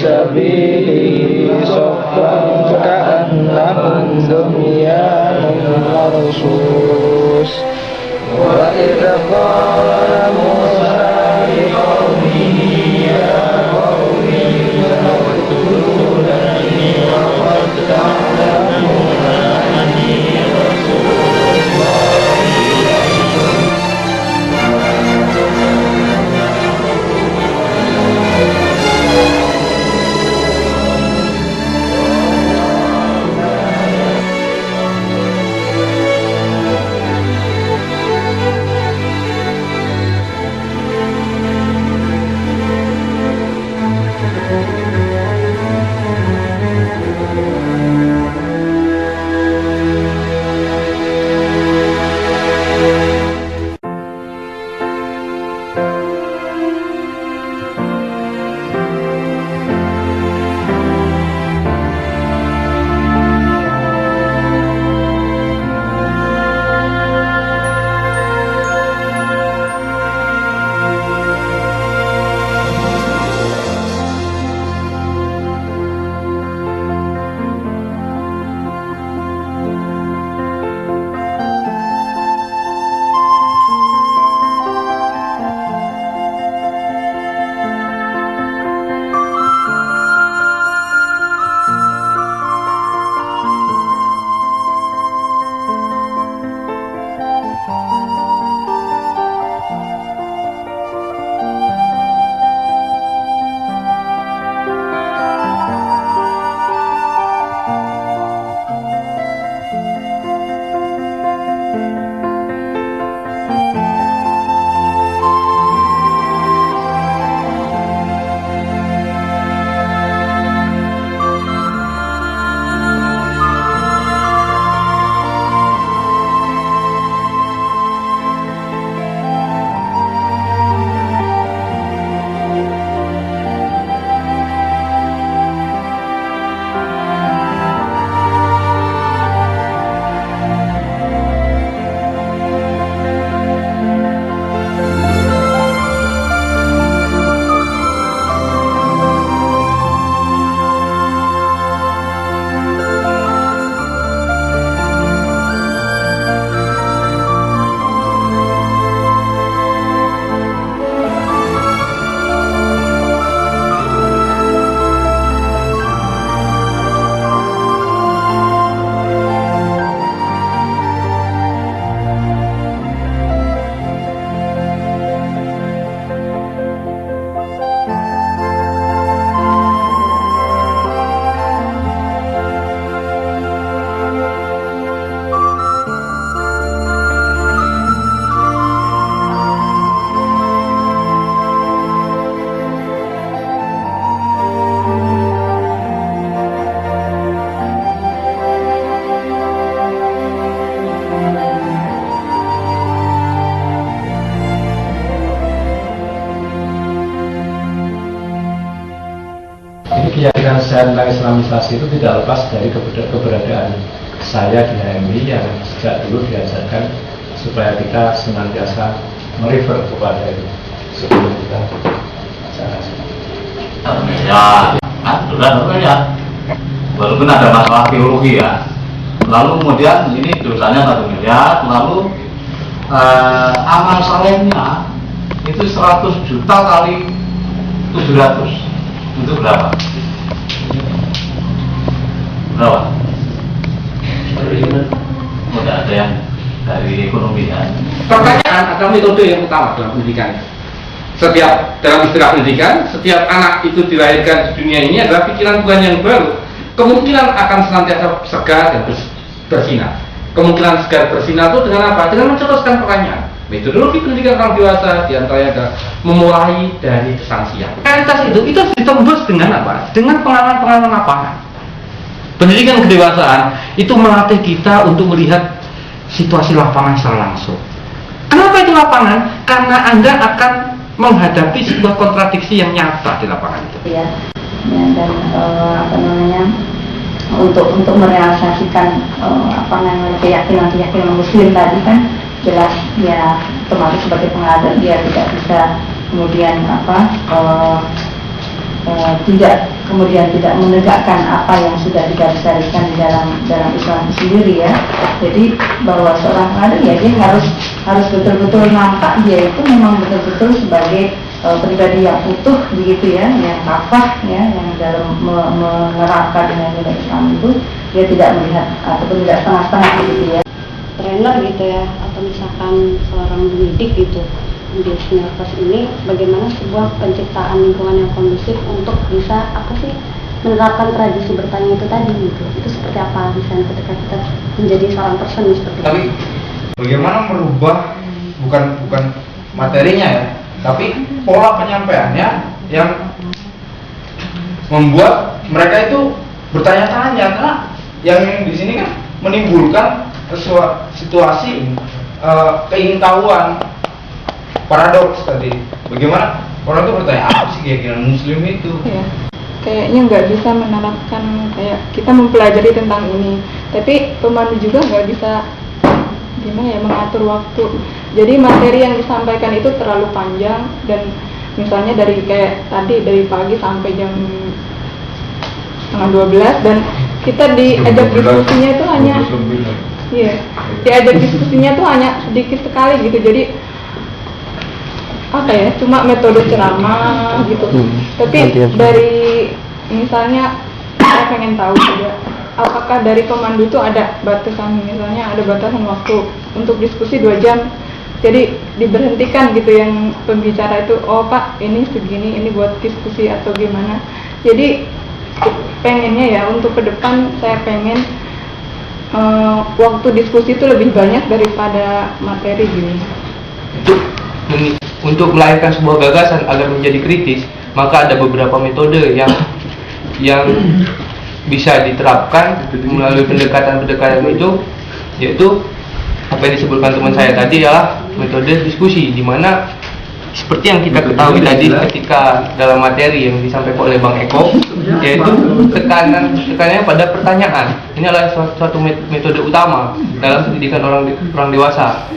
سبيله صفا كأنهم بنيان مرصوص وإذ قال موسى لقومه يا قوم لم تقتلونني وقد تعلمون أني رسول الله إليكم keyakinan saya tentang Islamisasi itu tidak lepas dari keberadaan saya di HMI yang sejak dulu diajarkan supaya kita senantiasa merefer kepada itu sebelum kita bicara. Ya, aturan ya. Walaupun ada masalah teologi ya. Lalu kemudian ini dosanya 1 miliar, lalu amal salehnya itu 100 juta kali 700 itu berapa? Berapa? Tidak ada yang dari ekonomi ya. Pertanyaan atau metode yang utama dalam pendidikan. Dalam istilah pendidikan, setiap anak itu dilahirkan di dunia ini adalah pikiran Tuhan yang baru. Kemungkinan akan senantiasa segar dan bersinar. Kemungkinan segar bersinar itu dengan apa? Dengan mencetuskan pertanyaan. Metodologi pendidikan orang dewasa diantaranya adalah memulai dari kesaksian. Realitas itu harus ditembus dengan apa? Dengan pengalaman-pengalaman lapangan. Pendidikan kedewasaan itu melatih kita untuk melihat situasi lapangan secara langsung. Kenapa itu lapangan? Karena Anda akan menghadapi sebuah kontradiksi yang nyata di lapangan itu. Ya, dan untuk merealisasikan keyakinan Muslim tadi kan jelas ya, termasuk sebagai pengajar dia tidak bisa kemudian tidak kemudian tidak menegakkan apa yang sudah digariskan di dalam Islam sendiri ya. Jadi bahwa seorang kader ya dia harus betul-betul nampak dia itu memang betul-betul sebagai pribadi yang utuh begitu ya, yang kafah ya, yang dalam menerapkan nilai-nilai Islam itu dia tidak melihat ataupun tidak setengah-setengah gitu ya. Trainer gitu ya, atau misalkan seorang pendidik gitu di senior kelas ini, bagaimana sebuah penciptaan lingkungan yang kondusif untuk bisa menerapkan tradisi bertanya itu tadi gitu. Itu seperti apa misalnya ketika kita menjadi seorang person seperti Tapi itu. bagaimana merubah bukan materinya ya, tapi pola penyampaiannya yang membuat mereka itu bertanya-tanya, karena yang di sini kan menimbulkan situasi keingintahuan, paradoks tadi. Bagaimana orang itu bertanya apa sih keyakinan Muslim itu? Ya, kayaknya nggak bisa menerapkan kayak kita mempelajari tentang ini, tapi pemandu juga nggak bisa gimana ya mengatur waktu. Jadi materi yang disampaikan itu terlalu panjang dan misalnya dari kayak tadi dari pagi sampai jam setengah 12 dan kita diajak diskusinya itu hanya diajak diskusinya tuh hanya sedikit sekali gitu. Jadi apa ya, cuma metode ceramah gitu. Tapi dari misalnya saya pengen tahu juga apakah dari pemandu itu ada batasan, misalnya ada batasan waktu untuk diskusi 2 jam, jadi diberhentikan gitu yang pembicara itu, oh Pak ini segini, ini buat diskusi atau gimana. Jadi pengennya ya untuk ke depan saya pengen waktu diskusi itu lebih banyak daripada materi gini. Untuk melahirkan sebuah gagasan agar menjadi kritis, maka ada beberapa metode yang bisa diterapkan melalui pendekatan-pendekatan itu, yaitu apa yang disebutkan teman saya tadi adalah metode diskusi, di mana seperti yang kita ketahui tadi ketika dalam materi yang disampaikan oleh Bang Eko, yaitu tekanannya pada pertanyaan. Ini adalah suatu metode utama dalam pendidikan orang dewasa.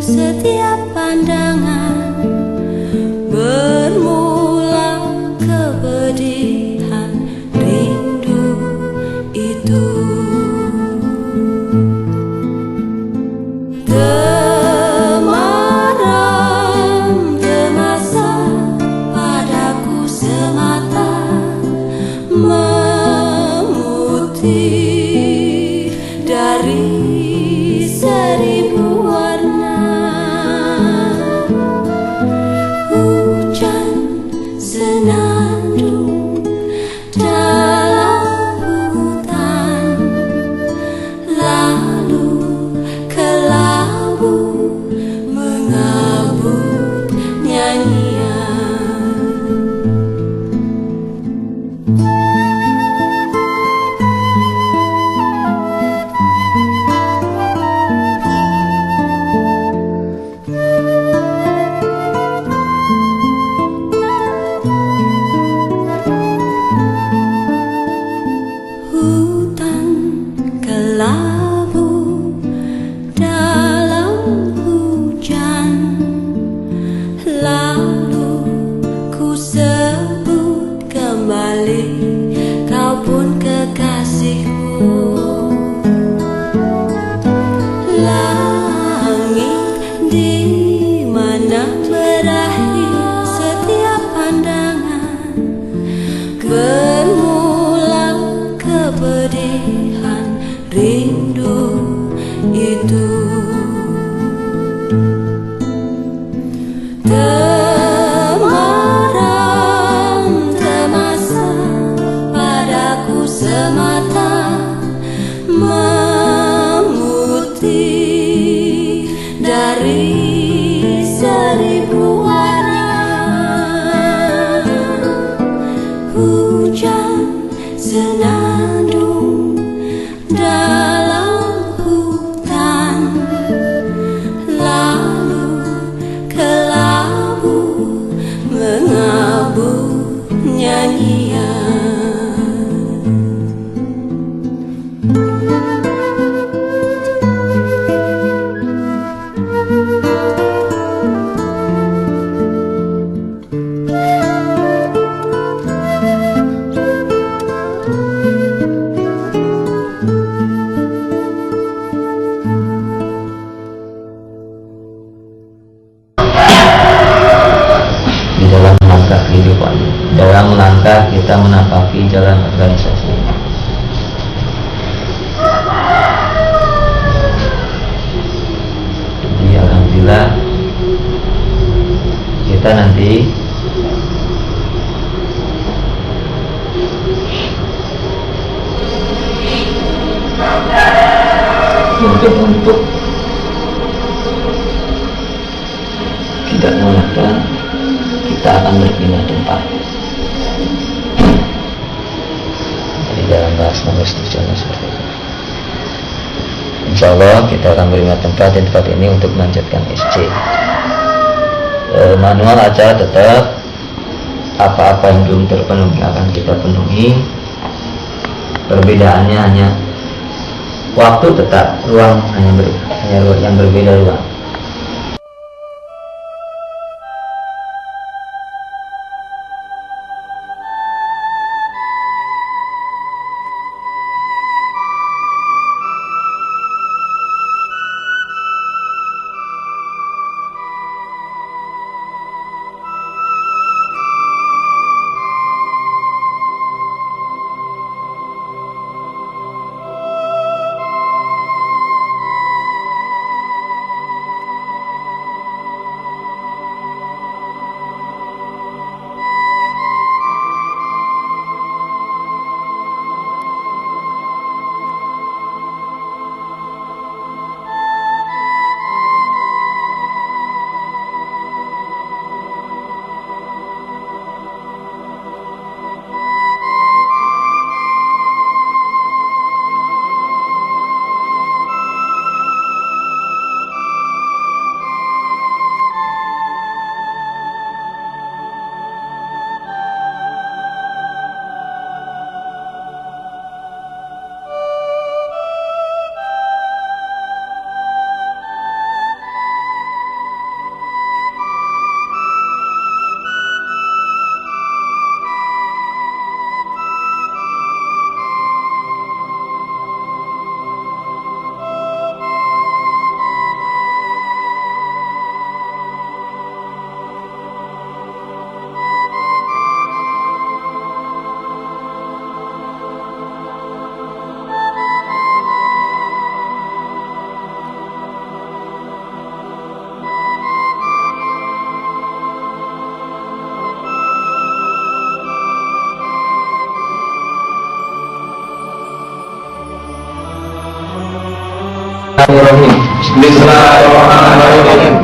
Setiap pandangan bermula kebenaran. senandung dalam hutan, lalu kelabu mengabut nyanyian. Hutan kelabu dalam hujan, lalu ku sebut kembali kau pun kekasihku. Langit di mana berakhir setiap pandangan, bermula kepedihan rindu itu. Temaram temasa padaku semata, memutih dari seribu warna. Hujan senandung dalam hutan, lalu kelabu mengabut nyanyian. Di dalam langkah kehidupan, dalam langkah kita menapaki jalan organisasi. Jadi alhamdulillah kita nanti untuk tidak mengatakan kita akan berpindah tempat. Jadi dalam bahasa nulis tujuannya seperti itu. Insya Allah kita akan berpindah tempat di tempat ini untuk melanjutkan SC. Manual acara tetap, apa-apa yang belum terpenuhi akan kita penuhi. Perbedaannya hanya waktu tetap, ruang hanya yang berbeda ruang. Bismillahirrahmanirrahim. Bismillahirrahmanirrahim.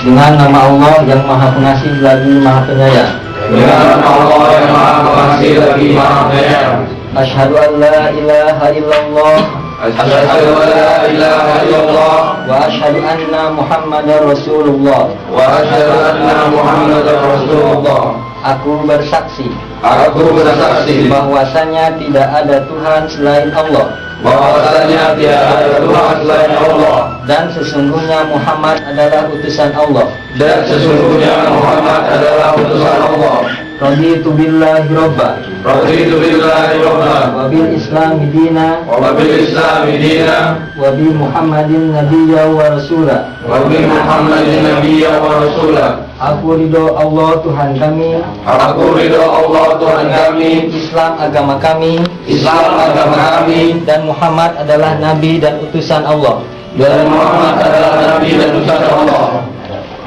Dengan nama Allah yang Maha Pengasih lagi Maha Penyayang. Dengan nama Allah yang Maha Pengasih lagi Maha Penyayang. Asyhadu an la ilaha illallah Asyhadu an la ilaha illallah wa asyhadu anna Muhammadar Rasulullah. wa asyhadu anna Muhammadar Rasulullah. Aku bersaksi Aku bersaksi bahwasanya tidak ada Tuhan selain Allah, bahwasanya tidak ada Tuhan selain Allah, dan sesungguhnya Muhammad adalah utusan Allah. dan sesungguhnya Muhammad adalah utusan Allah. Raditu billahi robba Raditu billahi rabban wa bil islami dina wa bil islami dina wa bi Muhammadin nabiyya wa rasula. wa bi Muhammadin nabiyya wa rasula. Aku ridho Allah Tuhan kami, Aku ridho Allah Tuhan kami, Islam agama kami, Islam agama kami, dan Muhammad adalah nabi dan utusan Allah. dan Muhammad adalah nabi dan utusan Allah.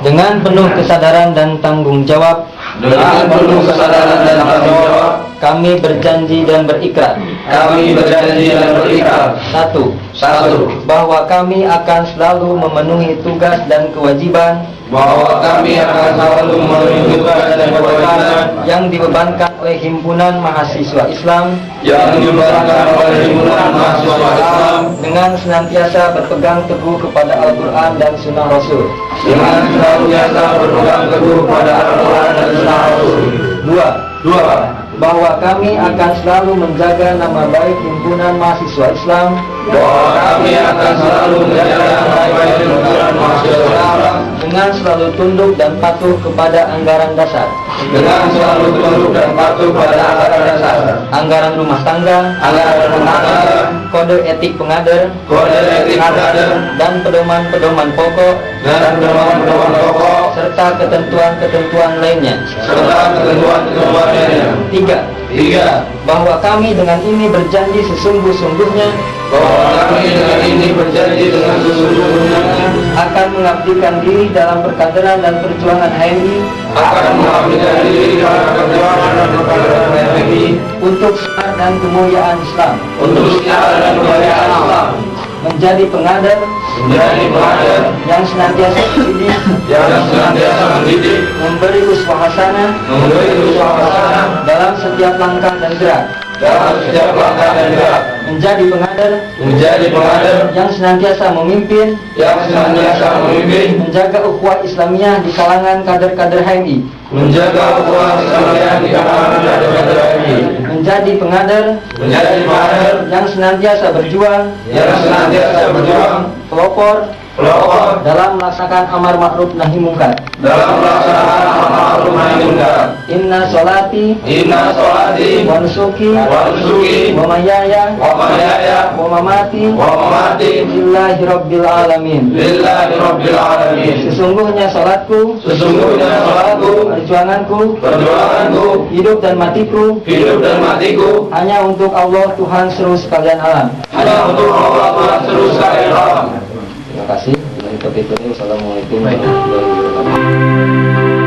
Dengan penuh kesadaran dan tanggung jawab, Dengan penuh kesadaran dan tanggung jawab, kami berjanji dan berikrar. kami berjanji dan berikrar. Satu, Bahwa bahwa kami akan selalu memenuhi tugas dan kewajiban kami akan selalu memenuhi tugas dan kewajiban yang dibebankan oleh Himpunan Mahasiswa Islam yang dibebankan oleh himpunan mahasiswa Islam, dengan senantiasa berpegang teguh kepada Al-Quran dan Sunnah Rasul. dengan senantiasa berpegang teguh pada Al-Quran dan Sunnah Rasul. Dua, bahwa kami akan selalu menjaga nama baik Himpunan Mahasiswa Islam Bahwa kami akan selalu menjaga nama baik himpunan mahasiswa Islam, dengan selalu tunduk dan patuh kepada anggaran dasar, dengan selalu tunduk dan patuh pada anggaran dasar, anggaran rumah tangga, anggaran rumah tangga, kode etik pengader, kode etik pengader, dan pedoman-pedoman pokok, dan pedoman-pedoman pokok, serta ketentuan-ketentuan lainnya. serta ketentuan-ketentuan lainnya. Tiga, bahwa kami dengan ini berjanji sesungguh-sungguhnya Bahwa kami dengan ini berjanji dengan sesungguhnya akan mengabdikan diri dalam perkaderan dan perjuangan HMI akan mengabdikan diri dalam perjuangan dan perkaderan HMI untuk syiar dan kemuliaan Islam, untuk syiar dan kemuliaan Islam, menjadi pengader menjadi pengajar yang senantiasa mendidik, yang senantiasa mendidik, memberi uswah hasanah memberi uswah hasanah dalam setiap langkah dan gerak, dalam setiap langkah dan gerak, menjadi pengader menjadi pengajar yang senantiasa memimpin, yang senantiasa memimpin, menjaga ukhuwah Islamiyah di kalangan kader-kader HMI, menjaga ukhuwah Islamiyah di kalangan kader-kader HMI, menjadi pengader menjadi pengajar yang senantiasa berjuang, yang senantiasa berjuang, pelopor pelopor dalam melaksanakan amar ma'ruf nahi munkar. dalam melaksanakan amar ma'ruf nahi munkar. Inna sholati Inna sholati wa nusuki wa nusuki wa mahyaya wa mahyaya wa mamati wa mamati lillahi rabbil alamin. lillahi rabbil alamin. Sesungguhnya salatku, Sesungguhnya salatku, perjuanganku, perjuanganku, hidup dan matiku hidup dan matiku hanya untuk Allah Tuhan seluruh sekalian alam. hanya untuk Allah Tuhan seluruh sekalian alam. Terima kasih. Wassalamualaikum warahmatullahi wabarakatuh.